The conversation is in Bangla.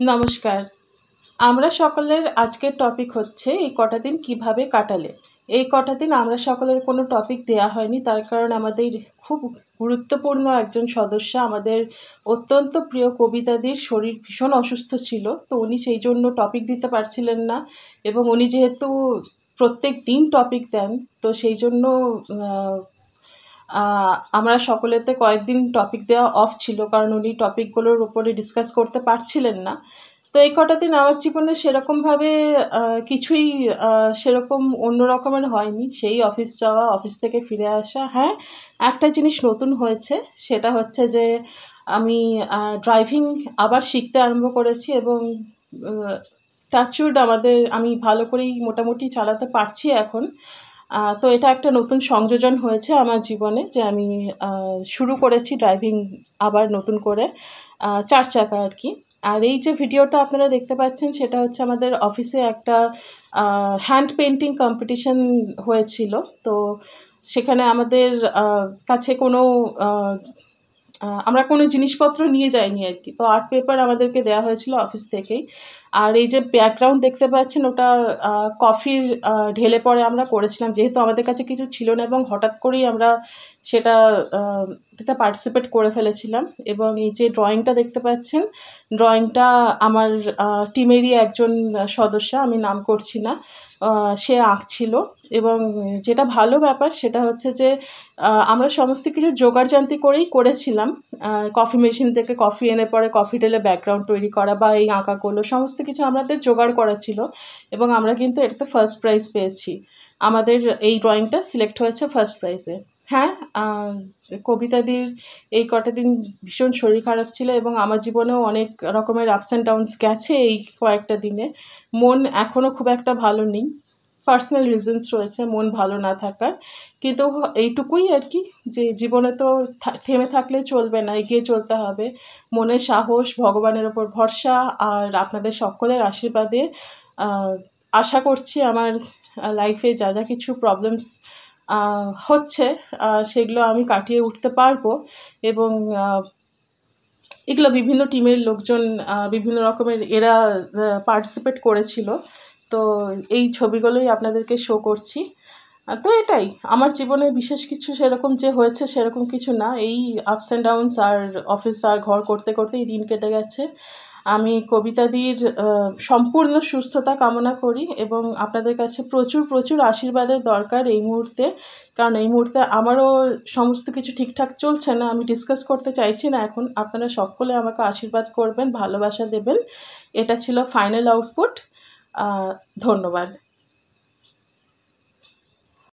নমস্কার। আমরা সকলের আজকের টপিক হচ্ছে এই কটা দিন কিভাবে কাটালে। এই কটা দিন আমরা সকলের কোনো টপিক দেয়া হয়নি। তার কারণ আমাদের খুব গুরুত্বপূর্ণ একজন সদস্য, আমাদের অত্যন্ত প্রিয় কবিতাদির শরীর ভীষণ অসুস্থ ছিল। তো উনি সেই জন্য টপিক দিতে পারছিলেন না, এবং উনি যেহেতু প্রত্যেক দিন টপিক দেন, তো সেই জন্য আমরা সকলেতে কয়েকদিন টপিক দেওয়া অফ ছিল, কারণ উনি টপিকগুলোর উপরে ডিসকাস করতে পারছিলেন না। তো এই কটা দিন আমার জীবনে সেরকমভাবে কিছুই সেরকম অন্য রকমের হয়নি। সেই অফিস যাওয়া, অফিস থেকে ফিরে আসা। হ্যাঁ, একটা জিনিস নতুন হয়েছে, সেটা হচ্ছে যে আমি ড্রাইভিং আবার শিখতে আরম্ভ করেছি, এবং টাচউড আমি ভালো করেই মোটামুটি চালাতে পারছি এখন। তো এটা একটা নতুন সংযোজন হয়েছে আমার জীবনে, যে আমি শুরু করেছি ড্রাইভিং আবার নতুন করে, 4 চাকা আর কি। আর এই যে ভিডিওটা আপনারা দেখতে পাচ্ছেন, সেটা হচ্ছে আমাদের অফিসে একটা হ্যান্ড পেইন্টিং কম্পিটিশন হয়েছিল। তো সেখানে আমাদের কাছে কোনো আমরা কোনো জিনিসপত্র নিয়ে যাইনি আর কি। তো আর্ট পেপার আমাদেরকে দেওয়া হয়েছিল অফিস থেকেই। আর এই যে ব্যাকগ্রাউন্ড দেখতে পাচ্ছেন, ওটা কফির ঢেলে পরে আমরা করেছিলাম, যেহেতু আমাদের কাছে কিছু ছিল না, এবং হঠাৎ করেই আমরা সেটা এটাতে পার্টিসিপেট করে ফেলেছিলাম। এবং এই যে ড্রয়িংটা দেখতে পাচ্ছেন, ড্রয়িংটা আমার টিমেরই একজন সদস্য, আমি নাম করছি না, সে আঁকছিল। এবং যেটা ভালো ব্যাপার সেটা হচ্ছে যে আমরা সমস্ত কিছু জোগাড়যন্ত্র করেই করেছিলাম। কফি মেশিন থেকে কফি এনে পরে কফি ঢেলে ব্যাকগ্রাউন্ড তৈরি করা, বা এই আঁকাগুলো সমস্ত কিছু আমাদের জোগাড় করা ছিল, এবং আমরা কিন্তু এটাতে ফার্স্ট প্রাইজ পেয়েছি। আমাদের এই ড্রয়িংটা সিলেক্ট হয়েছে ফার্স্ট প্রাইজে। হ্যাঁ, কবিতাদির এই কটা দিন ভীষণ শরীর খারাপ ছিল, এবং আমার জীবনেও অনেক রকমের আপস অ্যান্ড ডাউনস গেছে এই কয়েকটা দিনে। মন এখনও খুব একটা ভালো নেই, পার্সোনাল রিজনস রয়েছে মন ভালো না থাকার। কিন্তু এইটুকুই আর কি, যে জীবনে তো থেমে থাকলে চলবে না, এগিয়ে চলতে হবে। মনে সাহস, ভগবানের ওপর ভরসা, আর আপনাদের সকলের আশীর্বাদে আশা করছি আমার লাইফে যা যা কিছু প্রবলেমস হচ্ছে, সেগুলো আমি কাটিয়ে উঠতে পারবো। এবং এগুলো বিভিন্ন টিমের লোকজন, বিভিন্ন রকমের এরা পার্টিসিপেট করেছিল। তো এই ছবিগুলোই আপনাদেরকে শো করছি। তো এটাই আমার জীবনে বিশেষ কিছু সেরকম যে হয়েছে সেরকম কিছু না। এই আপস অ্যান্ড ডাউনস আর অফিস আর ঘর করতে করতেই দিন কেটে গেছে। আমি কবিতাদির সম্পূর্ণ সুস্থতা কামনা করি, এবং আপনাদের কাছে প্রচুর প্রচুর আশীর্বাদের দরকার এই মুহূর্তে। কারণ এই মুহূর্তে আমারও সমস্ত কিছু ঠিকঠাক চলছে না, আমি ডিসকাস করতে চাইছি না এখন। আপনারা সকলে আমাকে আশীর্বাদ করবেন, ভালোবাসা দেবেন। এটা ছিল ফাইনাল আউটপুট। ধন্যবাদ।